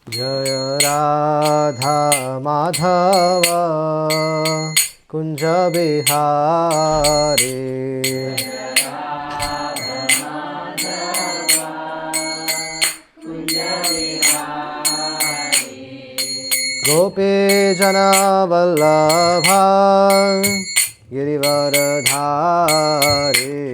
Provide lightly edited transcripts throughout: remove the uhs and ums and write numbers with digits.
Jaya Radha Madhava Kunja Bihari Gopi Jana Vallabha Girivaradhari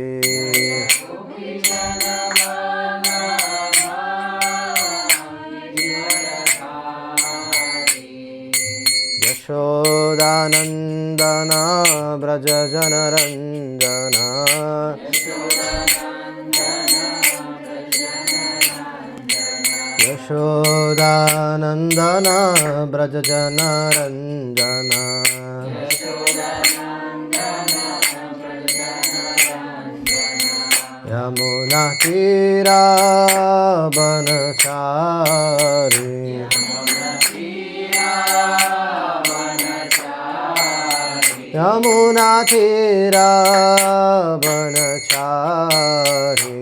Yashodanandana Braja Janaranjana Yashodanandana Braja Janaranjana Yamuna Tira Banachari Yamuna Tira Banachari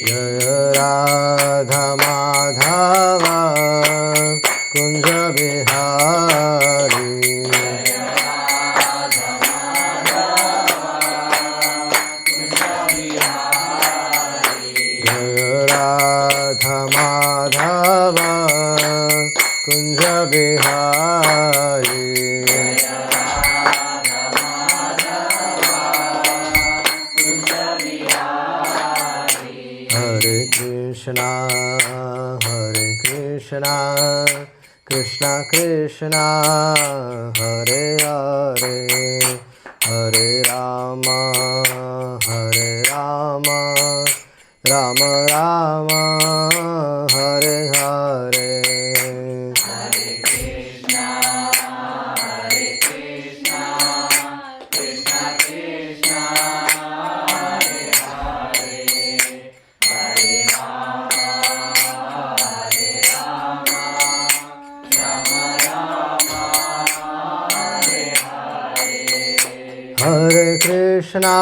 Jaya Radha Madhava Kunja Bihari Radha Madhava Kunja Bihari Hare Krishna Krishna Krishna Hare Hare Hare Rama Rama Rama Hare Hare Hare Krishna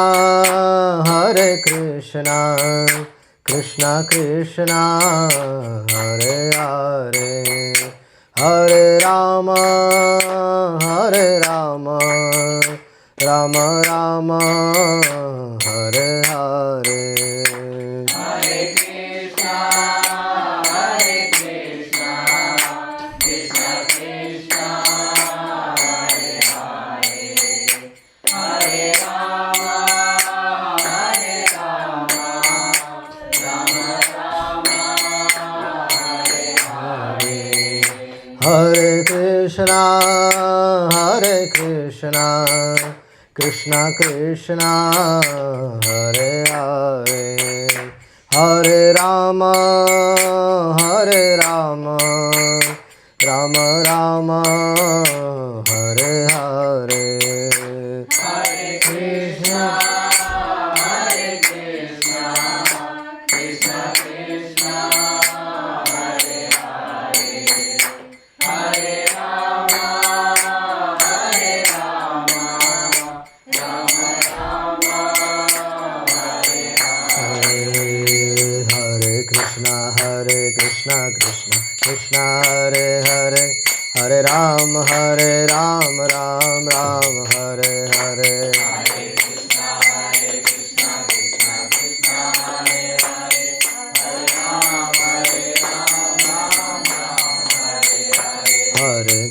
Krishna Krishna Hare Hare Hare Rama Rama Rama Hare Hare Hare Krishna Krishna Krishna Hare Hare Hare Rama Rama Rama Hare Hare Hare Krishna Krishna Krishna Hare Hare Hare Rama Hare Krishna Krishna Krishna Hare Hare Hare Rama Rama Rama Hare Hare Hare Krishna Krishna Krishna Hare Hare Hare Rama Rama Rama Hare Hare Hare Krishna Krishna Krishna Hare Hare Hare Rama Ram Ram Hare Hare Hare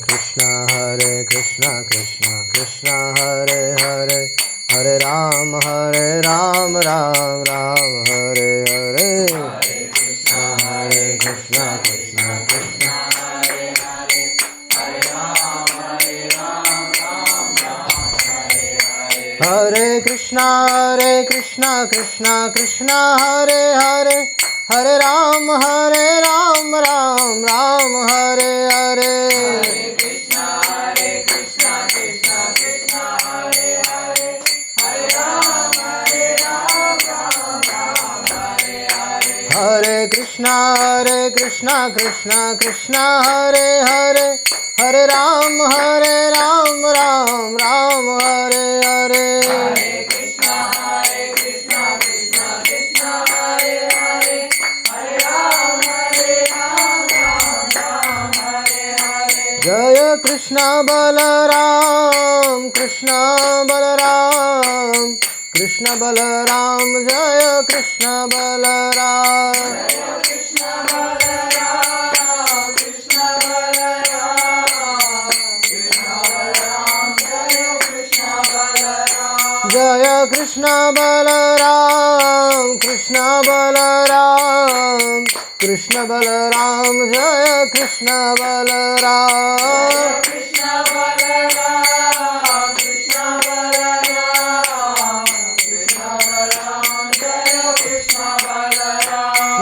Krishna Krishna Krishna Hare Hare Hare Rama Ram Hare Hare Hare Krishna Krishna Krishna Hare Hare Hare Rama Ram Ram Hare Hare Hare Krishna Krishna Krishna Hare Hare Hare Rama Ram Hare Hare Hare Krishna Krishna Krishna Hare Hare Hare Rama Ram Ram Hare Hare Hare Krishna Krishna Krishna Hare Hare Hare Rama Ram Hare Hare Hare Krishna Krishna Krishna Hare Hare Hare Rama Ram Hare Hare Hare Krishna Krishna Krishna Krishna Balaram, Krishna Balaram, Krishna Balaram, Jaya Krishna Balaram. Jaya Krishna Balaram, Krishna Balaram, Krishna Balaram, Jaya Krishna Balaram.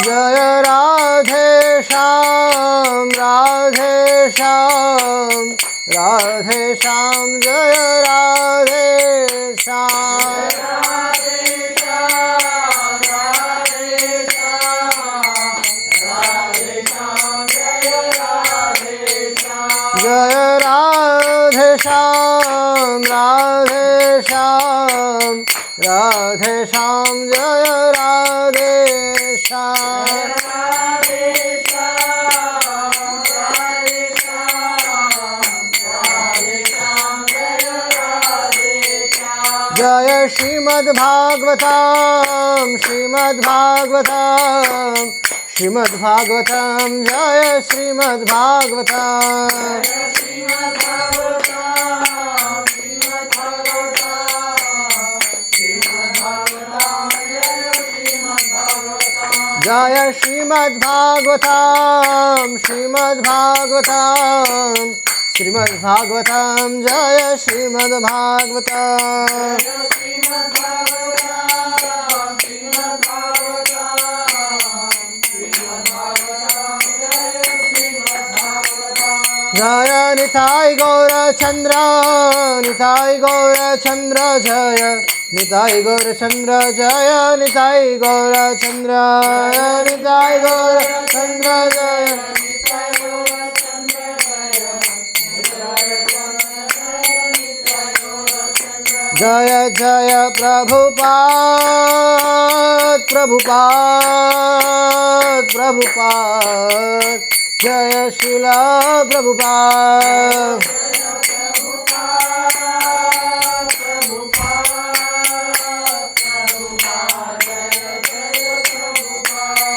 Jaya Radhe Shyam, Radhe Shyam, Radhe Shyam, Jaya Radhe Shyam. Jaya Radhe Shyam, Radhe Shyam, Radhe Shyam, Jaya Radhe Shyam. Jaya Srimad Bhagavatam, Srimad Bhagavatam, Srimad Bhagavatam, Jaya Srimad Bhagavatam. Jaya Srimad Bhagavatam, Srimad Bhagavatam, Srimad Bhagavatam, Jaya Srimad Bhagavatam. Jaya Nitai Gaura Chandra, Nitai Gaura Chandra, Jaya Nitai Gaura Chandra, Jaya Nitai Gaura Chandra, Nitai Gaura Chandra, Jaya. Jaya Jaya Prabhupada, Prabhupada, Prabhupada, Jaya Srila Prabhupada.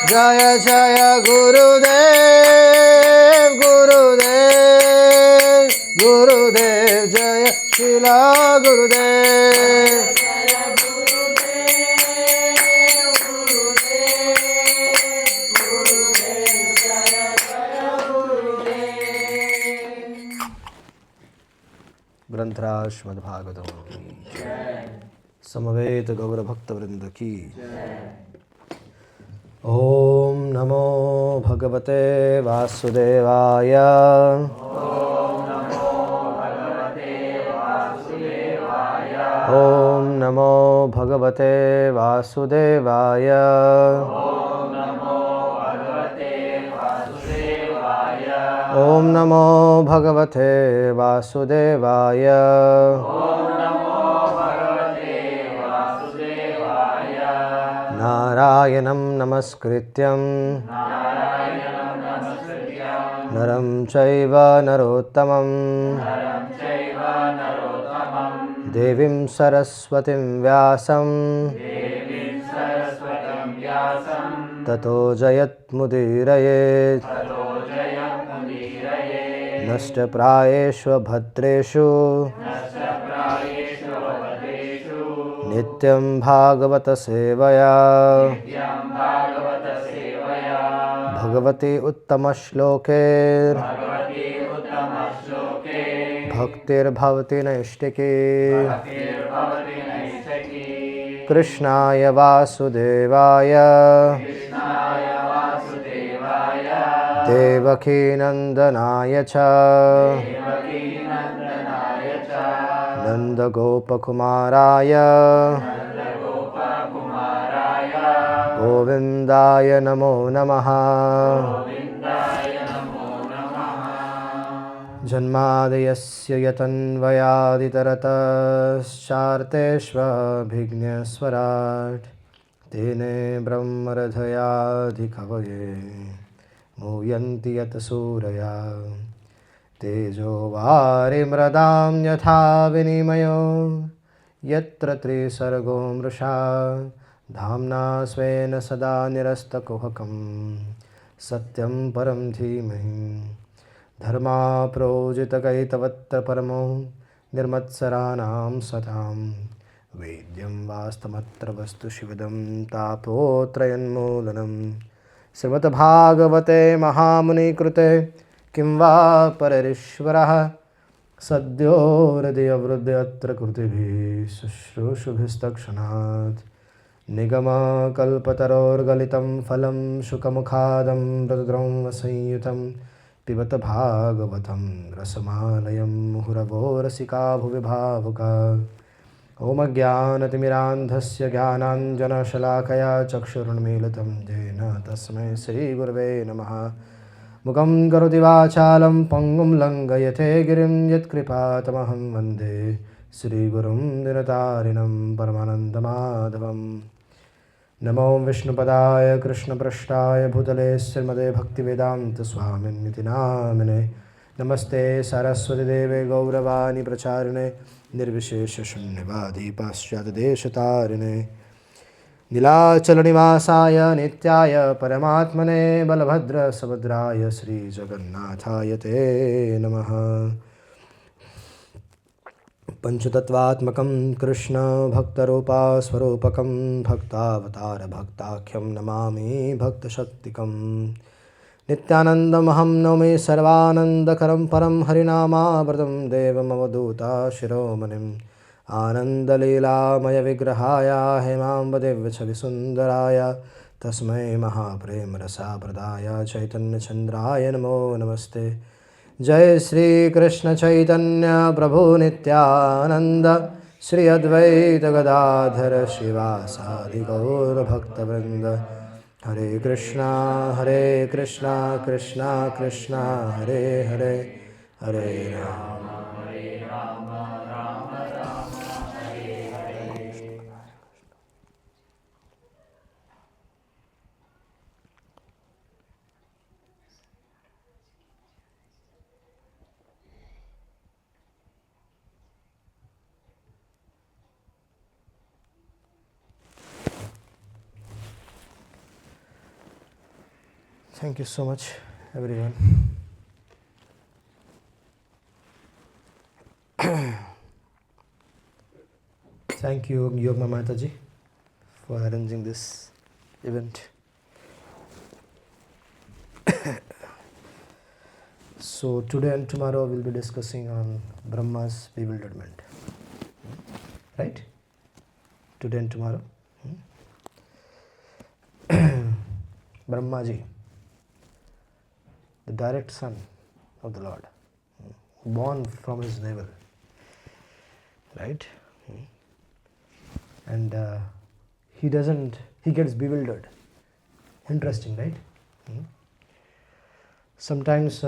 Jaya Jaya Gurudev, Gurudev, Gurudev, Jaya Srila Gurudev. ग्रंथराज Shrimad Bhagavatam की समवेत गौर भक्त वृंद की। ओम नमो भगवते वासुदेवाय। ओम नमो भगवते वासुदेवाय। ओम नमो भगवते वासुदेवाय। नारायणं नमस्कृत्यं नरं चैव नरोत्तमं देवीं सरस्वतीं व्यासं ततो जयत्मुदीरयेत्। नष्टप्रायेषु भद्रेषु नित्यं भागवत सेवया। भगवती उत्तमश्लोके भक्तिर्भवति नैष्टिकी। कृष्णाय वासुदेवाय देवकीनन्दनाय च नन्दगोपकुमाराय गोविन्दाय नमो नमः। जन्मादयस्य यतन्वयादितरतश्चार्तेष्वभिघ्नस्वराट् तेने ब्रह्मरथयाधिकवये मुह्यन्ति यत् सूरया तेजो वारिमृदां यथा विनिमयो यत्र त्रिसर्गो मृषा धाम्ना स्वेन सदा निरस्तकुहकं सत्यं परं धीमहि धर्मा प्रोजितकैतवत्र परमो निर्मत्सराणां सतां वेद्यं वास्तमत्र वस्तु शिवदं तापोत्रयन्मूलनं श्रीमद्भागवते महामुनिकृते किं वा पररीश्वरः सद्यो हृदयवृद्ध्यत्र कृतिभिः शुश्रूषुभिस्तक्षणात् निगमकल्पतरोर्गलितं फलं शुकमुखादमृतद्रवं संयुतं पिबत भागवतं रसमालयं मुहुरवो रसिका भुवि भावुका ॐ ज्ञानतिमिरान्धस्य ज्ञानाञ्जनशलाकया चक्षुरुन्मीलितं येन तस्मै श्रीगुरवे नमः मुखं करोति वाचालं पङ्गुं लङ्घयते गिरिं यत्कृपातमहं वन्दे श्रीगुरुं निरतारिणं परमानन्दमाधवं नमो विष्णुपदाय कृष्णपृष्ठाय भूतले श्रीमते भक्तिवेदान्तस्वामिन्निति नामिने नमस्ते सरस्वतीदेवे गौरवाणी प्रचारिणे निर्विशेषशून्यवादी पाश्चात्यदेशतारिणे नीलाचलनिवासाय नित्याय परमात्मने बलभद्रसुभद्राय श्रीजगन्नाथाय ते नमः पंचतत्वात्मकं कृष्ण भक्तरूपास्वरूपकं भक्तावतार भक्ताख्यं नमामि भक्तशक्तिकं नित्यानन्दमहं नौमि सर्वानन्दकरं परं हरिनामामृतं देवमवधूता शिरोमणिम् आनन्दलीलामयविग्रहाय हेमाम्बदिव्यछविसुन्दराय तस्मै महाप्रेमरसाप्रदाय चैतन्यचन्द्राय नमो नमस्ते जय श्री कृष्ण चैतन्य प्रभु नित्यानंद श्री अद्वैत गदाधर शिवासादि गौरभक्तवृंद हरे Krishna Krishna Krishna Hare Hare Hare Ram Thank you so much, everyone. Thank you, Yogma Mataji, for arranging this event. So today and tomorrow we'll be discussing on Brahma's bewilderment. Right? Today and tomorrow. Brahmaji, the direct son of the Lord, born from his navel, right? And he gets bewildered. Interesting, right? Sometimes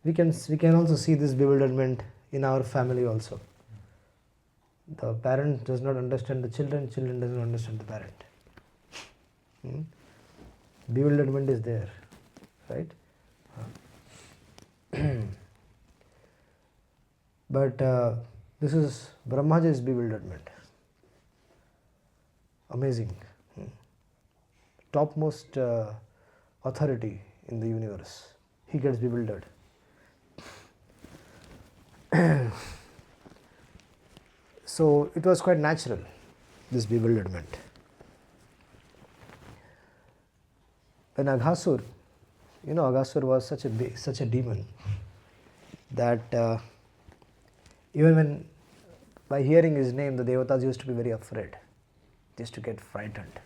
we can also see this bewilderment in our family also. The parent does not understand the children does not understand the parent. Bewilderment is there, right? But this is Brahmaji's bewilderment. Amazing. Topmost authority in the universe. He gets bewildered. So it was quite natural, this bewilderment. When Aghasur, Aghasur was such a demon that even when by hearing his name, the devatas used to be very afraid. They used to get frightened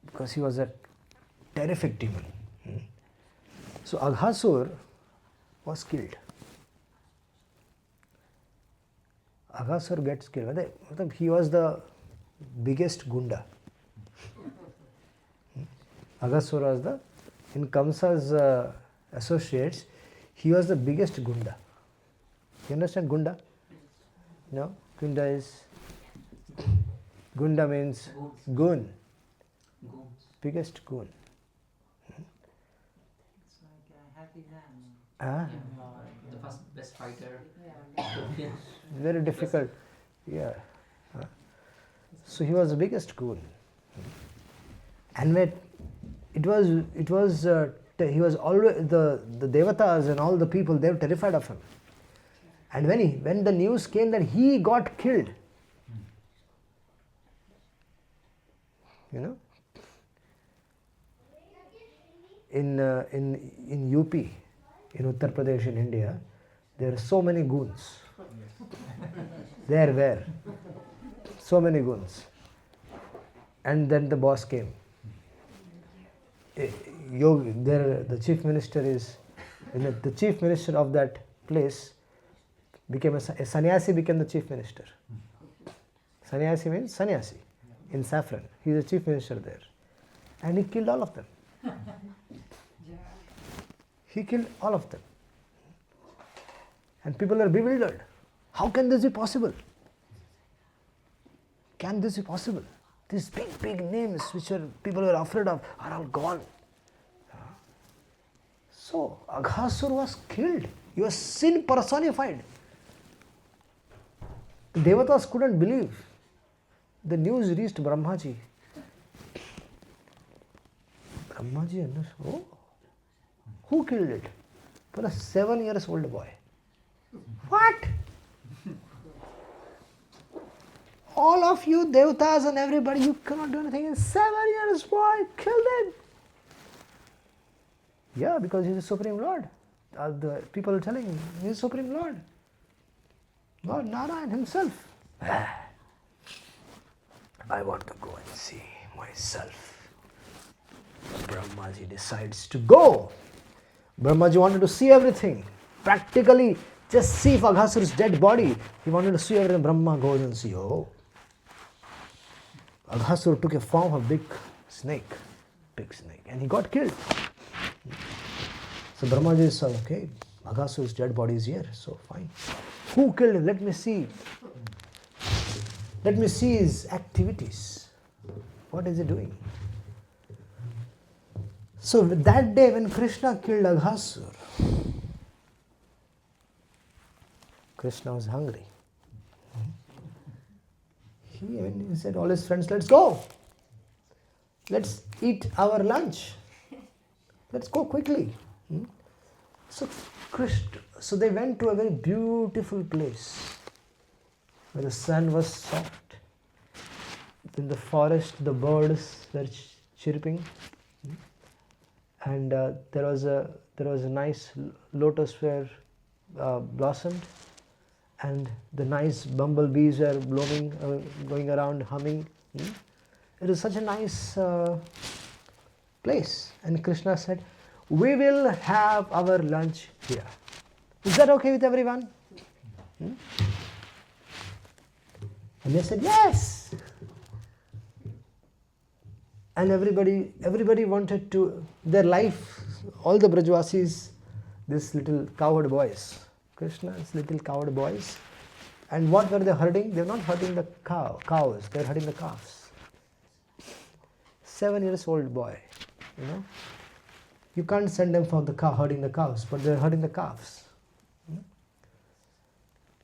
because he was a terrific demon. So Aghasur was killed. Aghasur gets killed. He was the biggest gunda. Aghasur was in Kamsa's associates, he was the biggest gunda. You understand gunda? No? Gunda means goon. Biggest goon. It's like a happy man. The first best fighter. Very difficult. Yeah. So he was the biggest goon. And when he was always the devatas and all the people, they were terrified of him. And when the news came that he got killed, in UP, in Uttar Pradesh in India, there are so many goons. There were so many goons. And then the boss came. The chief minister of that place became a sannyasi, became the chief minister. Sannyasi means sannyasi in saffron. He is the chief minister there. And he killed all of them. He killed all of them. And people are bewildered. How can this be possible? Can this be possible? These big names which people were afraid of are all gone. So Aghasur was killed. He was sin personified. The Devatas couldn't believe. The news reached Brahmaji. Brahmaji understood. Oh, who killed it? For a 7-year-old boy. What? All of you devatas and everybody, you cannot do anything. In 7 years, boy, killed him. Yeah, because he's the Supreme Lord. The people are telling him, he's the Supreme Lord. Lord Narayan himself. I want to go and see myself. Brahmaji decides to go. Brahmaji wanted to see everything. Practically, just see Aghasur's dead body. He wanted to see everything. Brahma goes and see, oh. Aghasur took a form of big snake, and he got killed. So Brahmaji said, okay, Aghasur's dead body is here, so fine. Who killed him? Let me see. Let me see his activities. What is he doing? So that day when Krishna killed Aghasur, Krishna was hungry. He said, all his friends, let's go. Let's eat our lunch. Let's go quickly. So they went to a very beautiful place where the sun was soft. In the forest, the birds were chirping, and there was a nice lotus were blossomed, and the nice bumblebees were going around humming. It was such a nice place. And Krishna said, we will have our lunch here. Is that okay with everyone? And they said, yes. And everybody wanted to, their life, all the Brajvasis, these little cowherd boys, Krishna's little cowherd boys. And what were they herding? They were not herding the cows, they were herding the calves. 7-year-old boy, You can't send them for the herding the cows, but they're herding the calves.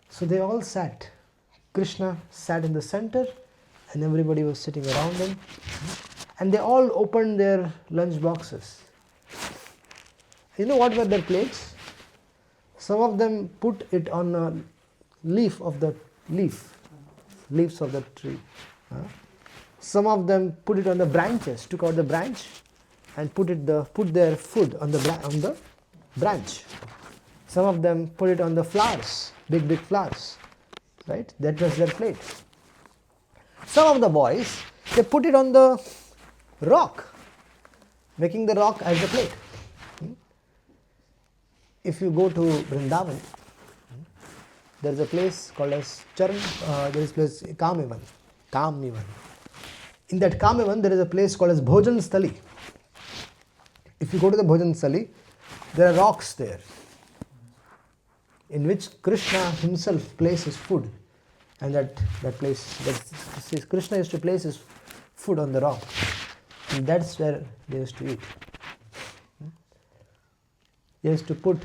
So they all sat. Krishna sat in the center, and everybody was sitting around him. And they all opened their lunch boxes. You know what were their plates? Some of them put it on a leaves of the tree. Some of them put it on the branches, took out the branch and put their food on the branch. Some of them put it on the flowers, big flowers, right? That was their plate. Some of the boys, they put it on the rock, making the rock as the plate. If you go to Vrindavan, there is a place called as there is a place Kamivan. In that Kamivan, there is a place called as Bhojan Stali. If you go to the Bhojan Stali, there are rocks there, in which Krishna himself places food, and that place, Krishna used to place his food on the rock, and that's where they used to eat. He used to put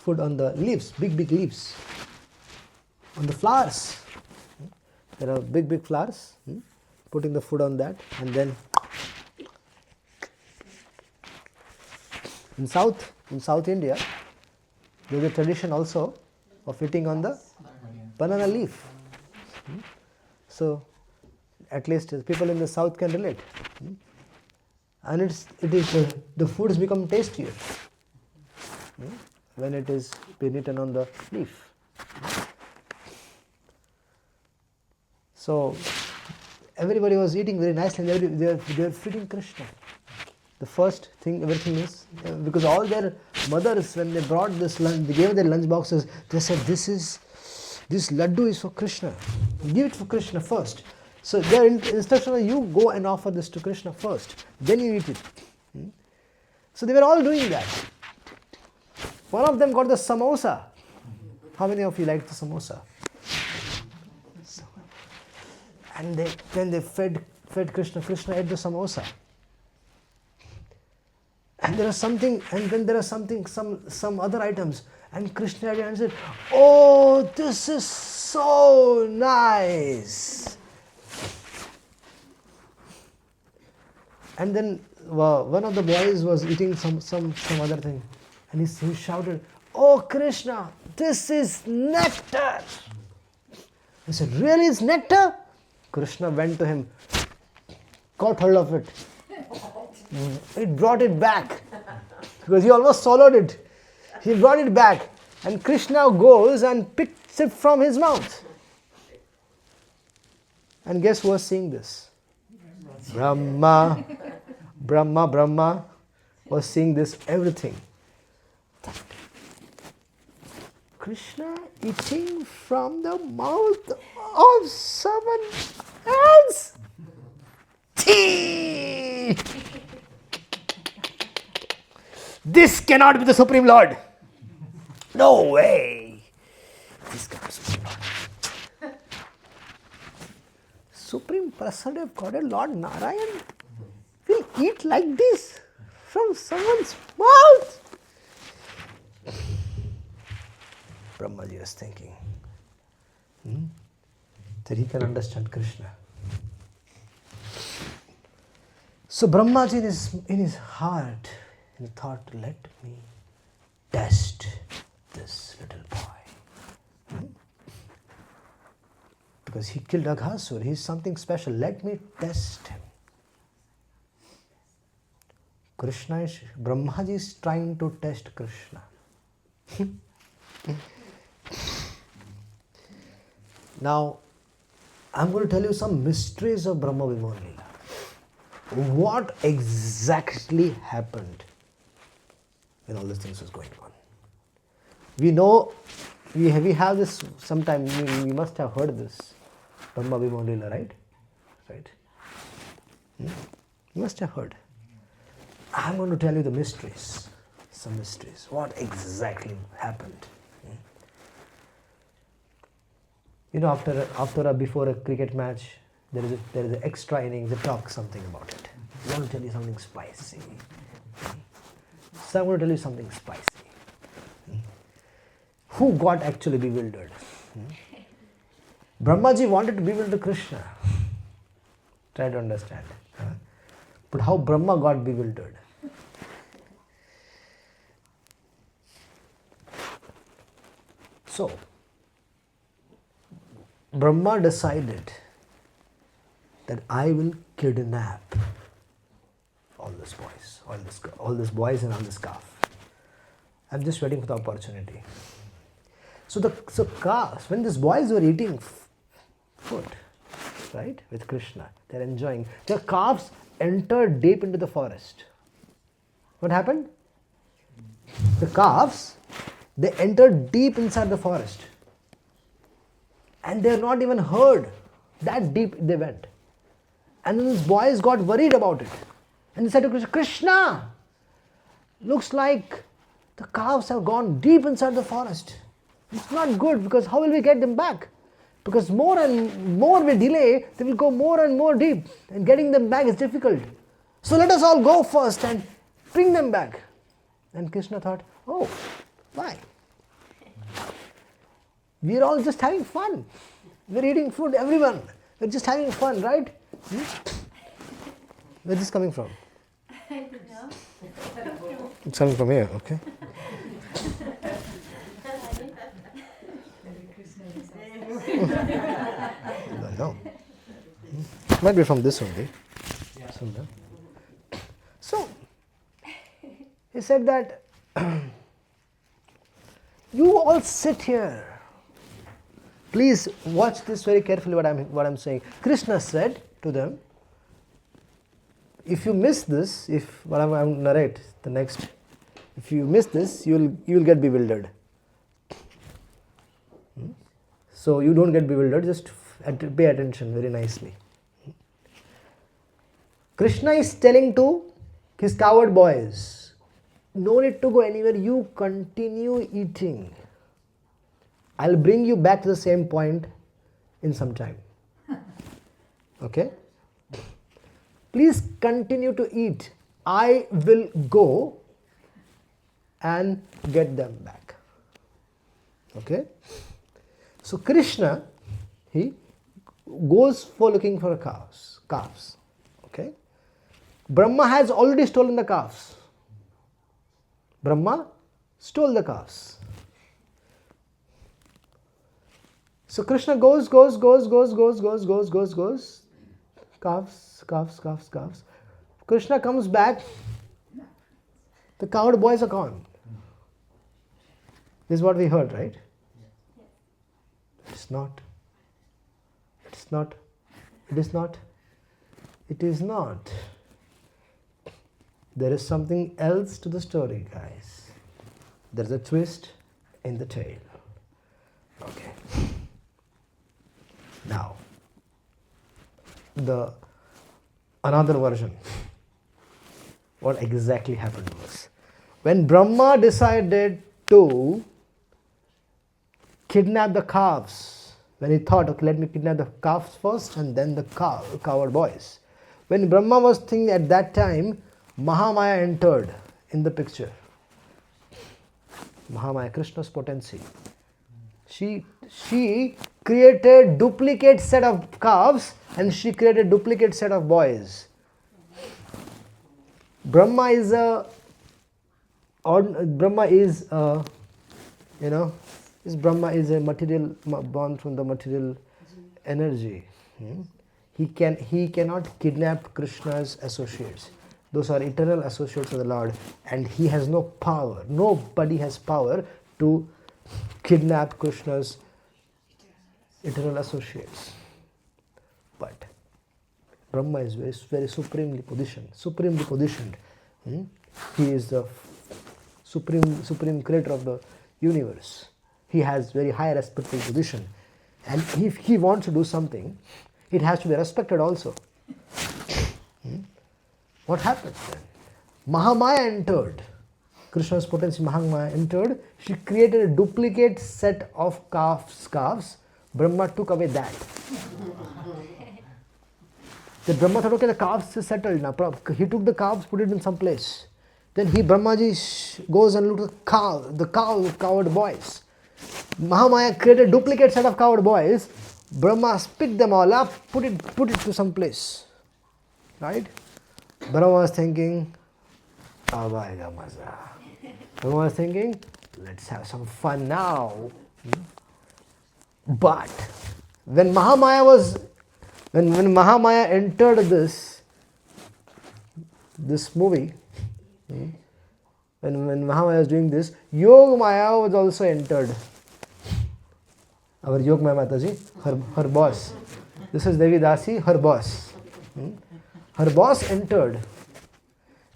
food on the leaves, big leaves, on the flowers. There are big flowers, putting the food on that, and then in South India, there is a tradition also of eating on the banana leaf. So at least people in the south can relate. And the food has become tastier when it is being eaten on the leaf. So everybody was eating very nicely, and they were feeding Krishna. The first thing, everything is, because all their mothers, when they brought this lunch, they gave their lunch boxes, they said, this laddu is for Krishna. Give it for Krishna first. So their instruction was, you go and offer this to Krishna first, then you eat it. So they were all doing that. One of them got the samosa. How many of you like the samosa? And then they fed Krishna. Krishna ate the samosa. And there was something, and then there are some other items. And Krishna ate it and said, oh, this is so nice. And then one of the boys was eating some other thing. And he shouted, oh Krishna, this is nectar. He said, really, it's nectar? Krishna went to him, caught hold of it. It brought it back. Because he almost swallowed it. He brought it back. And Krishna goes and picks it from his mouth. And guess who was seeing this? Brahma was seeing this, everything. Krishna eating from the mouth of someone else. This cannot be the Supreme Lord. No way. This cannot be Supreme Lord. Supreme Personality of Godhead, Lord Narayan, will eat like this from someone's mouth. Brahmaji was thinking that he can understand Krishna. So Brahmaji in his heart, he thought, let me test this little boy. Because he killed Aghasur, he is something special. Let me test him. Brahmaji is trying to test Krishna. Now, I'm going to tell you some mysteries of Brahma Vimohan Leela. What exactly happened when all these things was going on? We know, we have this sometime, we must have heard this, Brahma Vimohan Leela, right? Right? You must have heard. I'm going to tell you the mysteries, some mysteries. What exactly happened? You know, before a cricket match, there is an extra innings. They talk something about it. I want to tell you something spicy. So I'm going to tell you something spicy. Who got actually bewildered? Brahmaji wanted to bewilder Krishna. Try to understand. But how Brahma got bewildered? So, Brahma decided that I will kidnap all these boys and all this calf. I'm just waiting for the opportunity. So calves, when these boys were eating food, right, with Krishna, they're enjoying. The calves entered deep into the forest. What happened? The calves, they entered deep inside the forest. And they're not even heard. That deep they went. And then these boys got worried about it. And they said to Krishna, Krishna, looks like the calves have gone deep inside the forest. It's not good, because how will we get them back? Because more and more we delay, they will go more and more deep. And getting them back is difficult. So let us all go first and bring them back. And Krishna thought, oh, why? We are all just having fun. We're eating food, everyone. We're just having fun, right? Where's this coming from? It's coming from here, okay. No. Might be from this only. Somewhere. So, he said that you all sit here. Please watch this very carefully what I'm saying. Krishna said to them, if you miss this, if what I'm narrate the next, if you miss this, you will get bewildered. So you don't get bewildered, just pay attention very nicely. Krishna is telling to his coward boys, no need to go anywhere, you continue eating. I'll bring you back to the same point in some time. Okay? Please continue to eat. I will go and get them back. Okay? So Krishna, he goes for looking for calves. Okay? Brahma has already stolen the calves. Brahma stole the calves. So Krishna goes. Calves. Krishna comes back. The coward boys are gone. This is what we heard, right? It's not. It is not. It is not. It is not. There is something else to the story, guys. There's a twist in the tale. Okay. Now, another version. What exactly happened was, when Brahma decided to kidnap the calves, when he thought, okay, let me kidnap the calves first and then the coward boys. When Brahma was thinking at that time, Mahamaya entered in the picture. Mahamaya, Krishna's potency. She created duplicate set of calves and she created duplicate set of boys. Brahma is a material, born from the material energy. He cannot kidnap Krishna's associates. Those are eternal associates of the Lord, and he has no power. Nobody has power to kidnap Krishna's eternal associates. But Brahma is very supremely positioned. He is the supreme creator of the universe. He has very high respectful position, and if he wants to do something, it has to be respected also. What happened then? Mahamaya entered. Krishna's potency, Mahamaya entered. She created a duplicate set of calves. Brahma took away that. The Brahma thought, okay, the calves is settled now. He took the calves, put it in some place. Then Brahmaji goes and looks at the coward boys. Mahamaya created a duplicate set of coward boys. Brahma picked them all up, put it to some place. Right? Brahma was thinking, Brahma was thinking, let's have some fun now. But when Mahamaya entered this movie, when Mahamaya was doing this, Yogamaya was also entered. Our Yogamaya Mataji, her boss. This is Devi Dasi, her boss. Her boss entered.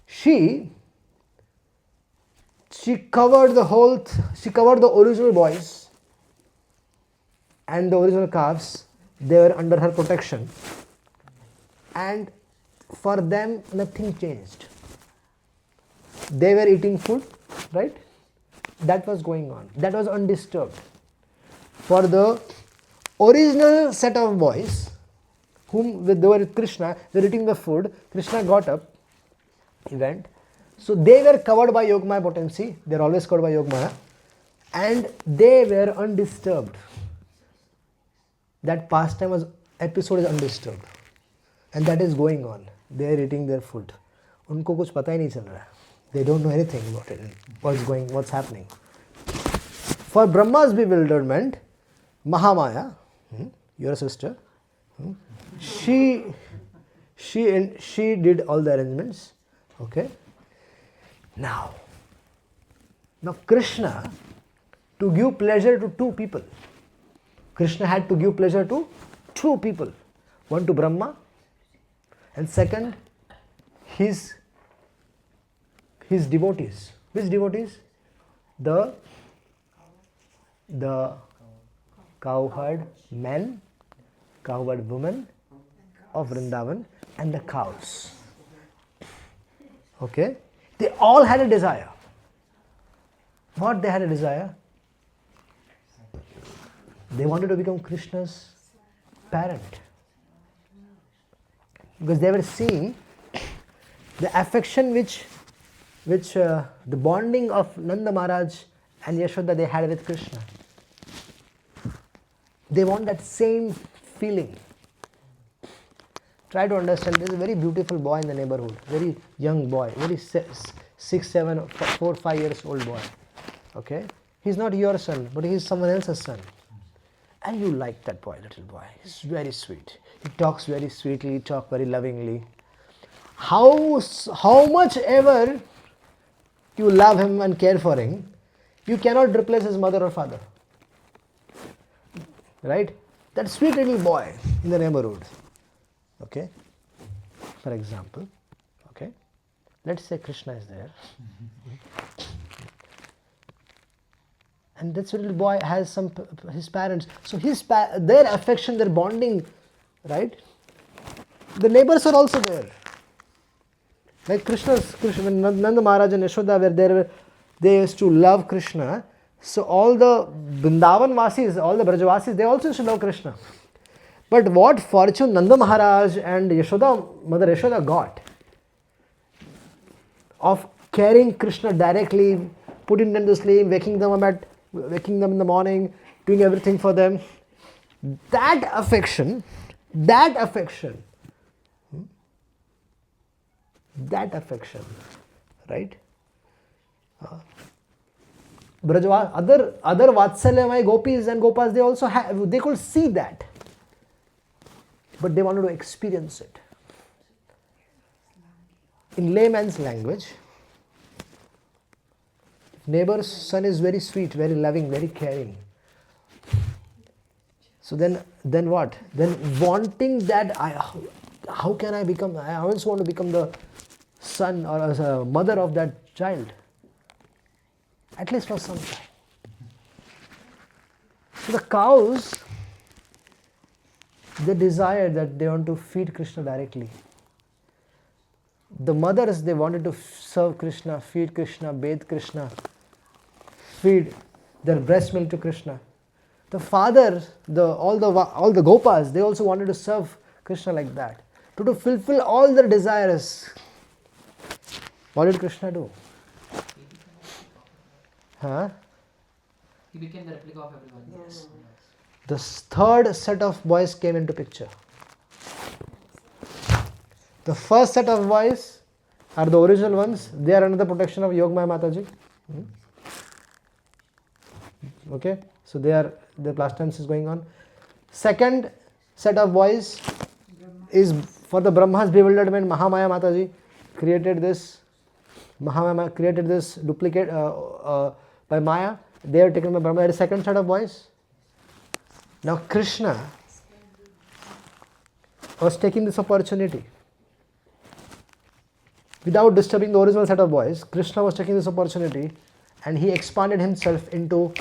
She covered the original boys and the original calves. They were under her protection, and for them nothing changed. They were eating food, right? That was going on. That was undisturbed. For the original set of boys, whom they were with Krishna, they were eating the food. Krishna got up, he went. So they were covered by Yogamaya potency. They are always covered by Yogamaya, and they were undisturbed. that pastime episode is undisturbed. And that is going on. They are eating their food. उनको कुछ पता ही नहीं चल रहा है. They don't know anything about it. What's happening. For Brahma's bewilderment, Mahamaya, your sister, she did all the arrangements. Okay. Now Krishna, to give pleasure to two people, Krishna had to give pleasure to two people. One to Brahma, and second, his devotees. Which devotees? The cowherd men, cowherd women of Vrindavan, and the cows. Okay? They all had a desire. What they had a desire? They wanted to become Krishna's parent. Because they were seeing the affection which the bonding of Nanda Maharaj and Yashoda they had with Krishna. They want that same feeling. Try to understand, there is a very beautiful boy in the neighborhood, very young boy, very 6, 7, 4, 5 years old boy. Okay? He's not your son, but he's someone else's son. And you like that boy, little boy. He's very sweet. He talks very sweetly, he talks very lovingly. How much ever you love him and care for him, you cannot replace his mother or father. Right? That sweet little boy in the neighborhood. Okay? For example, okay? Let's say Krishna is there. And that little boy has his parents. So their affection, their bonding, right? The neighbors are also there. Like Krishna, when Nanda Maharaj and Yashoda were there, they used to love Krishna. So all the Vrindavan Vasis, all the Brajvasis, they also used to love Krishna. But what fortune Nanda Maharaj and Mother Yashoda got of carrying Krishna directly, putting them to sleep, waking them in the morning, doing everything for them. That affection, right? Other Vatsalyamai gopis and gopas, they could see that. But they wanted to experience it. In layman's language, neighbor's son is very sweet, very loving, very caring. So then what? Then wanting that, how can I become, I also want to become the son or as a mother of that child. At least for some time. So the cows, they desire that they want to feed Krishna directly. The mothers, they wanted to serve Krishna, feed Krishna, bathe Krishna, feed their breast milk to Krishna. The fathers, all the gopas, they also wanted to serve Krishna like that. To fulfill all their desires. What did Krishna do? He became the replica of everyone. Yes. The third set of boys came into picture. The first set of boys are the original ones. They are under the protection of Yogamaya Mataji. Okay, so their pastimes is going on. Second set of boys is for the Brahma's bewilderment. Mahamaya Mataji created this. Mahamaya created this duplicate by Maya. They are taken by Brahma. That is second set of boys. Now Krishna was taking this opportunity. Without disturbing the original set of boys, Krishna was taking this opportunity and he expanded himself into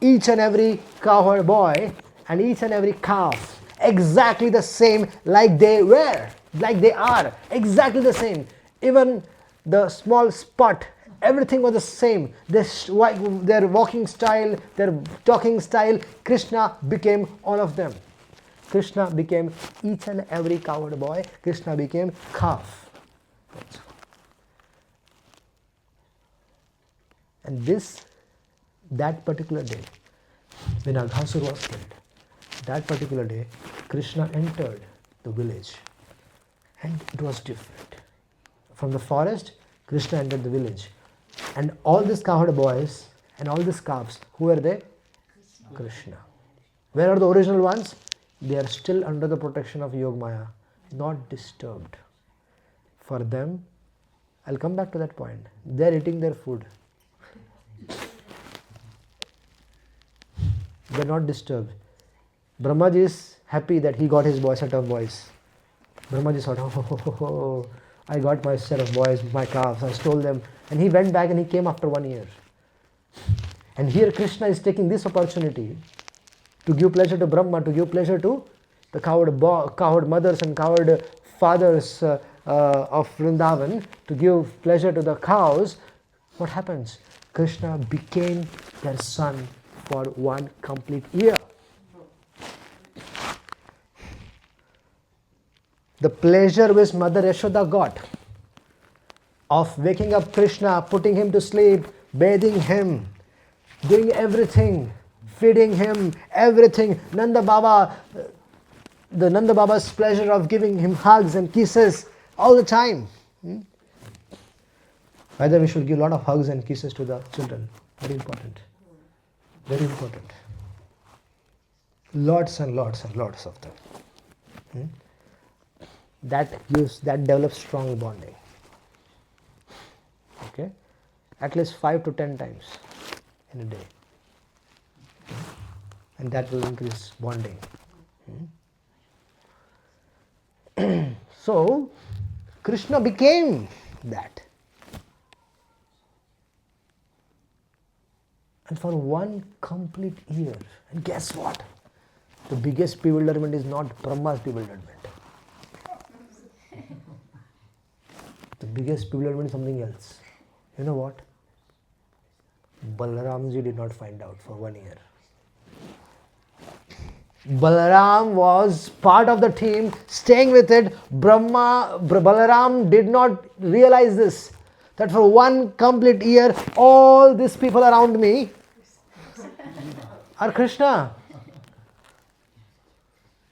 each and every cowherd boy and each and every calf. Exactly the same like they were, like they are. Exactly the same. Even the small spot, everything was the same. Their walking style, their talking style, Krishna became all of them. Krishna became each and every cowherd boy. Krishna became calf. And that particular day, when Aghasur was killed, that particular day, Krishna entered the village and it was different. From the forest, Krishna entered the village. And all these cowherd boys and all these calves, who are they? Krishna. Where are the original ones? They are still under the protection of Yog Maya, not disturbed. For them, I'll come back to that point. They are eating their food. They are not disturbed. Brahmaji is happy that he got his set of boys. Brahmaji thought, oh, I got my set of boys, my calves, I stole them. And he went back and he came after 1 year. And here Krishna is taking this opportunity to give pleasure to Brahma, to give pleasure to the cowherd mothers and cowherd fathers of Vrindavan, to give pleasure to the cows. What happens? Krishna became their son for 1 complete year. The pleasure which Mother Yashoda got of waking up Krishna, putting him to sleep, bathing him, doing everything, feeding him, everything. Nanda Baba's pleasure of giving him hugs and kisses all the time. Whether we should give a lot of hugs and kisses to the children. Very important. Very important. Lots and lots and lots of them. That develops strong bonding. Okay? At least 5 to 10 times in a day. And that will increase bonding. So, Krishna became that. And for 1 complete year. And guess what? The biggest bewilderment is not Brahma's bewilderment. The biggest bewilderment is something else. You know what? Balaramji did not find out for 1 year. Balaram was part of the team, staying with it. Balaram did not realize this. That for 1 complete year, all these people around me are Krishna.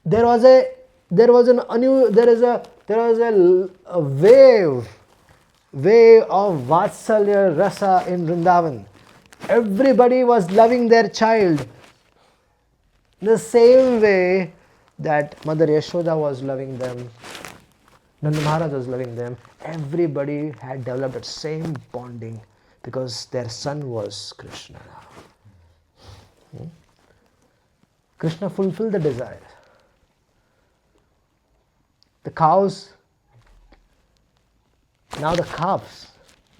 There was a wave of Vatsalya Rasa in Vrindavan. Everybody was loving their child the same way that Mother Yashoda was loving them, Nanda Maharaj was loving them. Everybody had developed that same bonding because their son was Krishna. Krishna fulfilled the desire. The cows, now the calves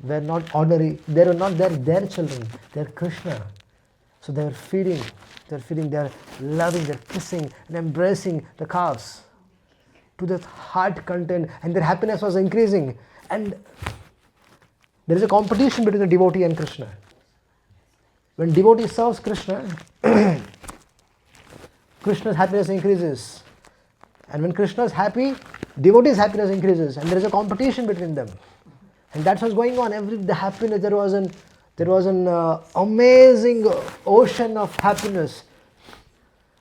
were not ordinary, they were not their children, they are Krishna. So they are feeding, they are loving, they are kissing and embracing the calves to the heart content, and their happiness was increasing. And there is a competition between the devotee and Krishna. When devotee serves Krishna, Krishna's happiness increases. And when Krishna is happy, devotee's happiness increases, and there is a competition between them. And that's what's going on. The happiness, there was an amazing ocean of happiness.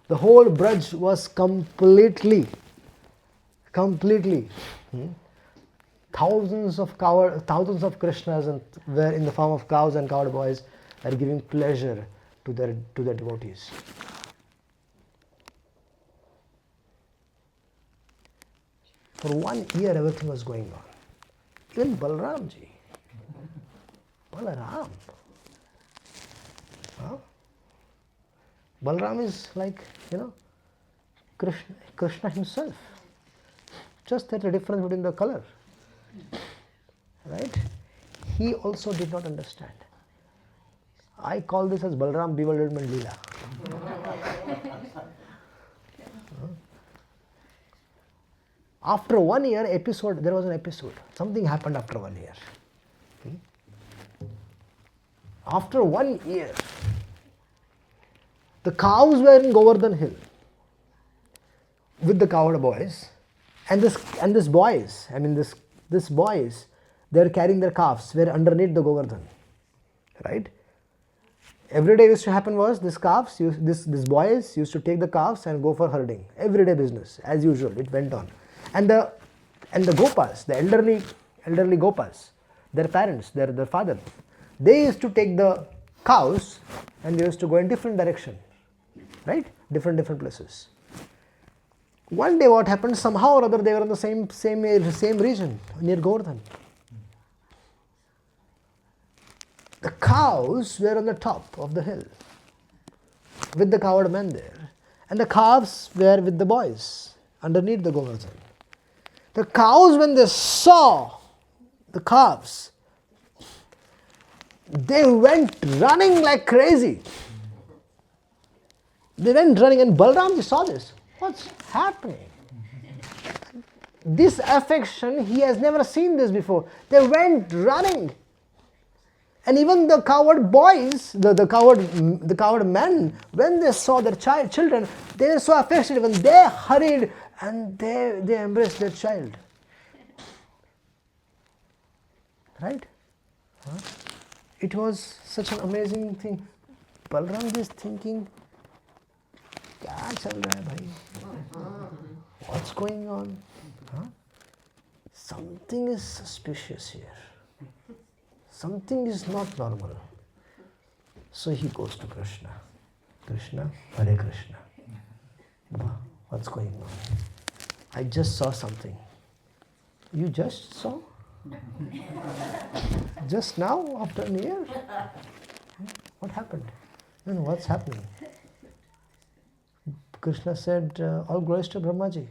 The whole Braj was completely. Thousands of Krishnas were in the form of cows and cowherd boys are giving pleasure to their devotees. For 1 year, everything was going on. Even Balaram. Balaram is like, Krishna himself. Just there's a difference between the color. Right? He also did not understand. I call this as Balaram Bewilderment Leela. After 1 year, there was an episode. Something happened after 1 year. After 1 year, the cows were in Govardhan Hill with the cowherd boys, and these boys, they're carrying their calves, were underneath the Govardhan, right? Every day used to happen was these boys used to take the calves and go for herding. Everyday business, as usual, it went on. And the gopas, the elderly gopas, their parents, their father, they used to take the cows and they used to go in different direction, right? Different places. One day what happened, somehow or other they were in the same region near Govardhan. The cows were on the top of the hill with the coward men there, and the calves were with the boys underneath the Govardhan. The cows, when they saw the calves, they went running like crazy. They went running, and Balramji saw this. What's happening? This affection, he has never seen this before. They went running. And even the coward boys, the coward men, when they saw their children, they were so affectionate. When they hurried and they embraced their child. Right? It was such an amazing thing. Balram is thinking, kya chal raha hai bhai? What's going on? Something is suspicious here. Something is not normal. So he goes to Krishna. Krishna, Hare Krishna. Baba, what's going on? I just saw something. You just saw? Just now, after a year? What happened? And what's happening? Krishna said, all glories to Brahmaji.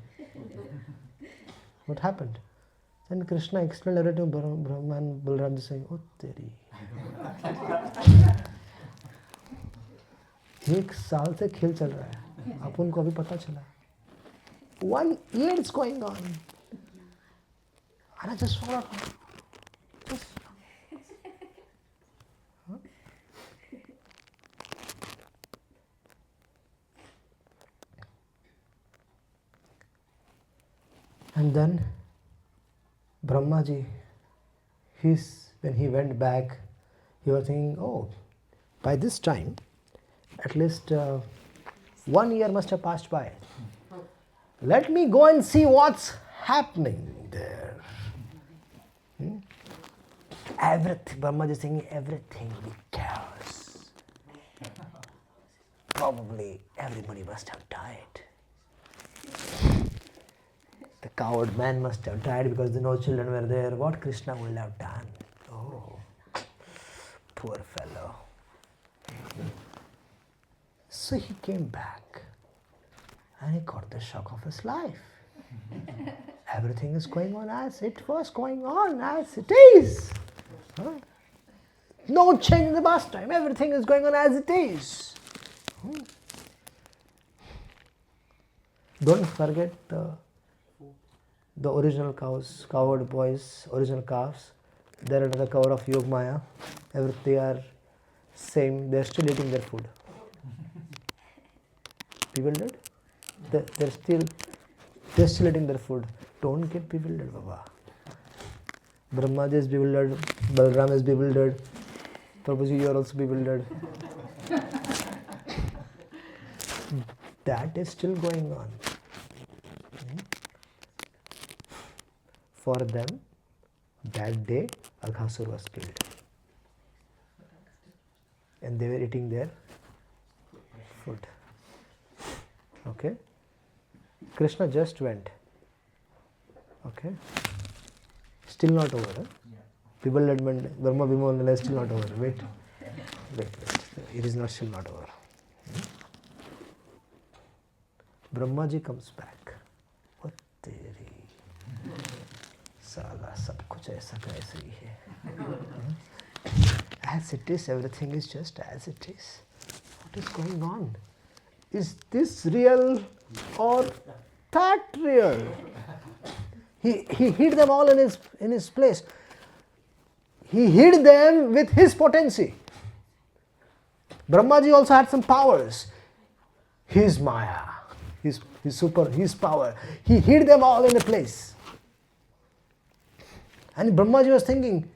What happened? Then Krishna explained everything to Brahma, and Balram saying, oh teri. 1 साल से खेल चल रहा है, अपन को अभी पता चला. 1 year is going on. And I just followed her. And then Brahmaji, when he went back, he was thinking, oh, by this time, at least 1 year must have passed by. Let me go and see what's happening there. Everything, Brahmaji is thinking, everything will be chaos. Probably everybody must have died. The coward man must have died because no children were there. What Krishna would have done? Oh, poor fellow. So he came back and he got the shock of his life. Everything is going on as it was going on, as it is. No change in the pastime. Everything is going on as it is. Don't forget the original cows, coward boys, original calves. They're under the cover of Yog Maya. They are same. They're still eating their food. Bewildered? They're still eating their food. Don't get bewildered, Baba. Brahmaji is bewildered. Balram is bewildered. Prabhuji, you are also bewildered. That is still going on. For them, that day, Aghasur was killed. And they were eating their food. Okay? Krishna just went. Okay? Still not over. Huh? Bewilderment, Brahma Vimohana is still not over. Wait. It is not still not over. Brahmaji comes back. What teri. Sala, sab kuch aisa ka aisa hi hai. As it is, everything is just as it is. What is going on? Is this real or that real? He hid them all in his place. He hid them with his potency. Brahmaji also had some powers. His Maya, his power. He hid them all in a place. And Brahmaji was thinking,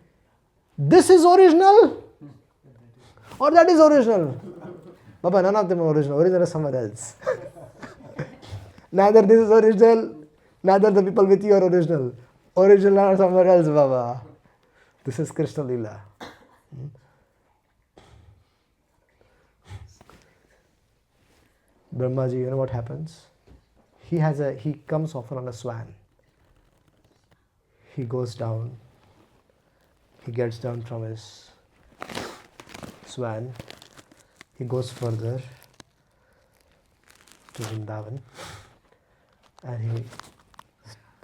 this is original or that is original. Baba, none of them are original. Original is somewhere else. Neither this is original, neither the people with you are original. Original are somewhere else, Baba. This is Krishna Leela. Brahmaji, you know what happens? He comes often on a swan. He goes down. He gets down from his swan. He goes further to Vrindavan and he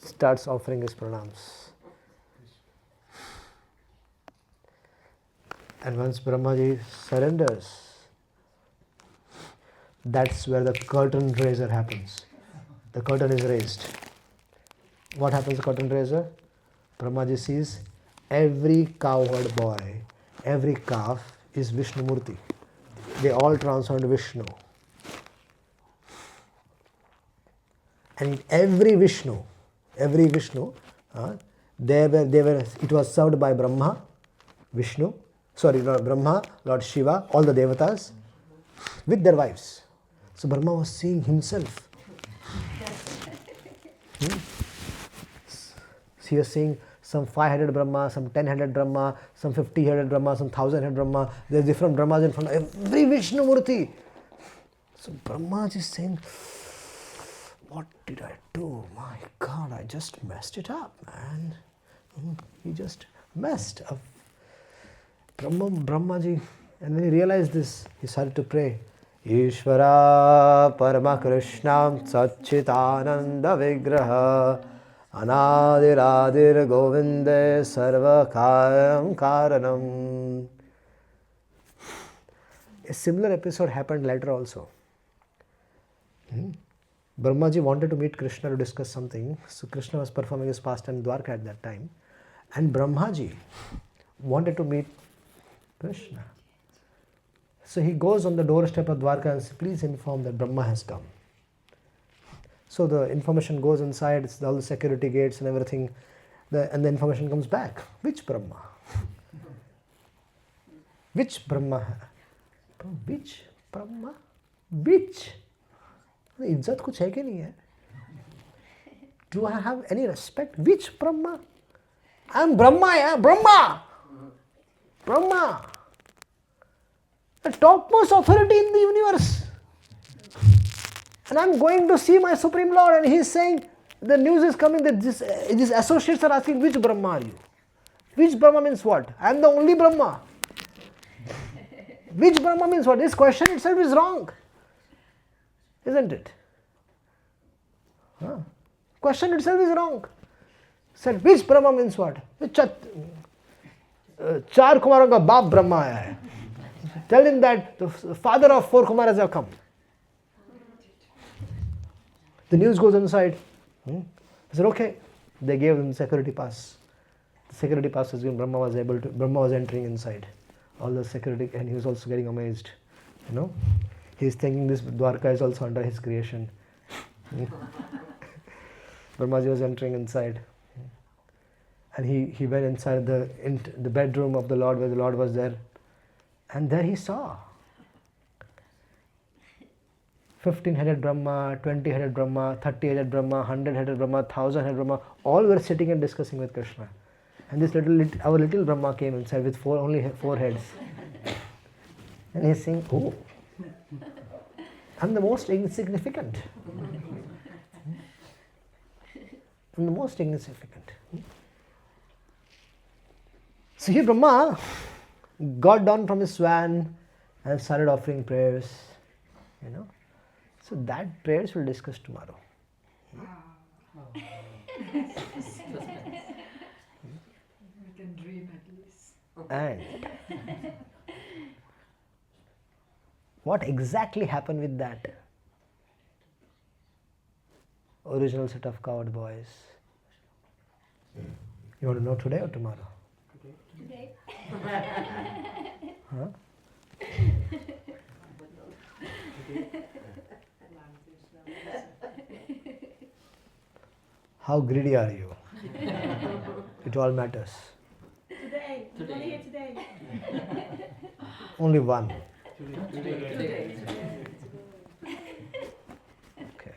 starts offering his pranams. And once Brahmaji surrenders, that's where the curtain raiser happens. The curtain is raised. What happens to the curtain raiser? Brahmaji sees every cowherd boy, every calf is Vishnu Murti. They all transcend Vishnu. And every Vishnu, it was served by Brahma, Brahma, Lord Shiva, all the devatas, with their wives. So Brahma was seeing himself. He was seeing some 500 Brahma, some 10-headed Brahma, some 50-headed Brahma, some 1,000-headed Brahma. There are different Brahmas in front of every Vishnu Murti. So Brahma is saying, what did I do? My God, I just messed it up, man. He just messed up. Brahmaji, and when he realized this, he started to pray. Ishvara Parama Krishnam Satchitananda Vigraha Anadiradir Govinde Sarva Karanam. A similar episode happened later also. Brahmaji wanted to meet Krishna to discuss something. So Krishna was performing his pastime in Dwarka at that time. And Brahmaji wanted to meet Krishna. So he goes on the doorstep of Dwarka and says, please inform that Brahma has come. So the information goes inside, it's all the security gates and everything, and the information comes back. Which Brahma? Which Brahma? Which Brahma? Which? इज्जत कुछ है कि नहीं है? Do I have any respect? Which Brahma? I am Brahma, yeah? Brahma! Brahma! The topmost authority in the universe. And I am going to see my Supreme Lord, and he is saying, the news is coming that these associates are asking, which Brahma are you? Which Brahma means what? I am the only Brahma. Which Brahma means what? This question itself is wrong. Isn't it? Question itself is wrong. Said, which Brahma means what? Char Kumaron ka Baap Brahma aaya hai. Tell him that the father of 4 Kumaras have come. The news goes inside. He said, okay. They gave him security pass. The security pass was given. Brahma was entering inside. All the security, and he was also getting amazed. He is thinking this Dwarka is also under his creation. Brahmaji was entering inside. And he went inside the bedroom of the Lord where the Lord was there. And there he saw 15-headed Brahma, 20-headed Brahma, 30-headed Brahma, 100-headed Brahma, 1,000-headed Brahma. All were sitting and discussing with Krishna. And this our little Brahma came inside with only 4 heads. And he's saying, oh, I'm the most insignificant. I'm the most insignificant. So here Brahma got down from his swan and started offering prayers. So that prayers we'll discuss tomorrow. We can dream at least. And what exactly happened with that original set of coward boys? You want to know today or tomorrow? Today. Huh? How greedy are you? It all matters. Today. Today. Here today. Only one. Okay.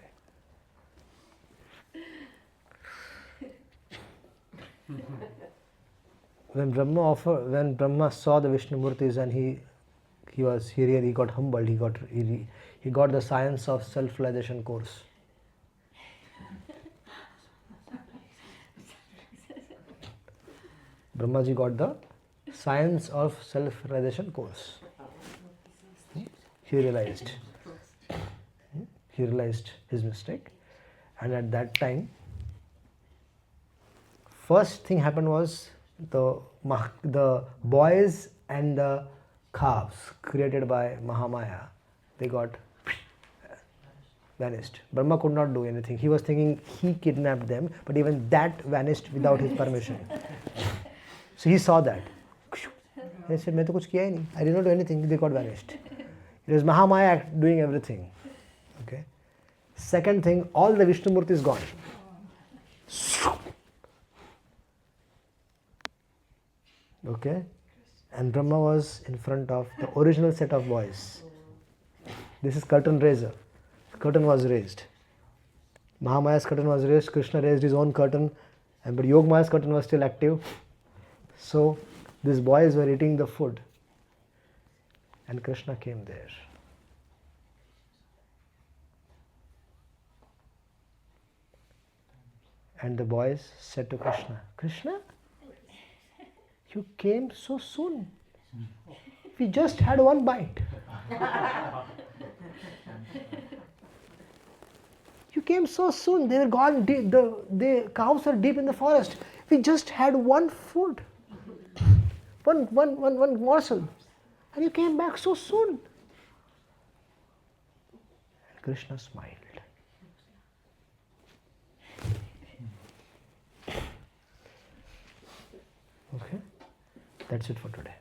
When Brahma saw the Vishnu Murtis and he got humbled. He got the science of self-realization course. Brahmaji got the science of self-realization course. He realized his mistake, and at that time, first thing happened was the boys and the calves created by Mahamaya, they got vanished. Brahma could not do anything. He was thinking he kidnapped them, but even that vanished without his permission. So he saw that. He said, "मैं तो कुछ किया ही नहीं. I did not do anything. They got vanished." It was Mahamaya doing everything. Okay. Second thing, all the Vishnu Murti is gone. Okay. And Brahma was in front of the original set of boys. This is curtain raiser. Curtain was raised. Mahamaya's curtain was raised. Krishna raised his own curtain, but Yogmaya's curtain was still active. So these boys were eating the food, and Krishna came there. And the boys said to Krishna, "Krishna, you came so soon. We just had one bite. You came so soon. They were gone deep. The cows are deep in the forest. We just had one food, one morsel, and you came back so soon." And Krishna smiled. Okay, that's it for today.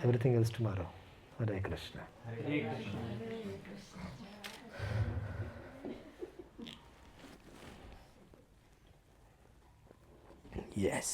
Everything else tomorrow. Hare Krishna. Hare Krishna. Yes.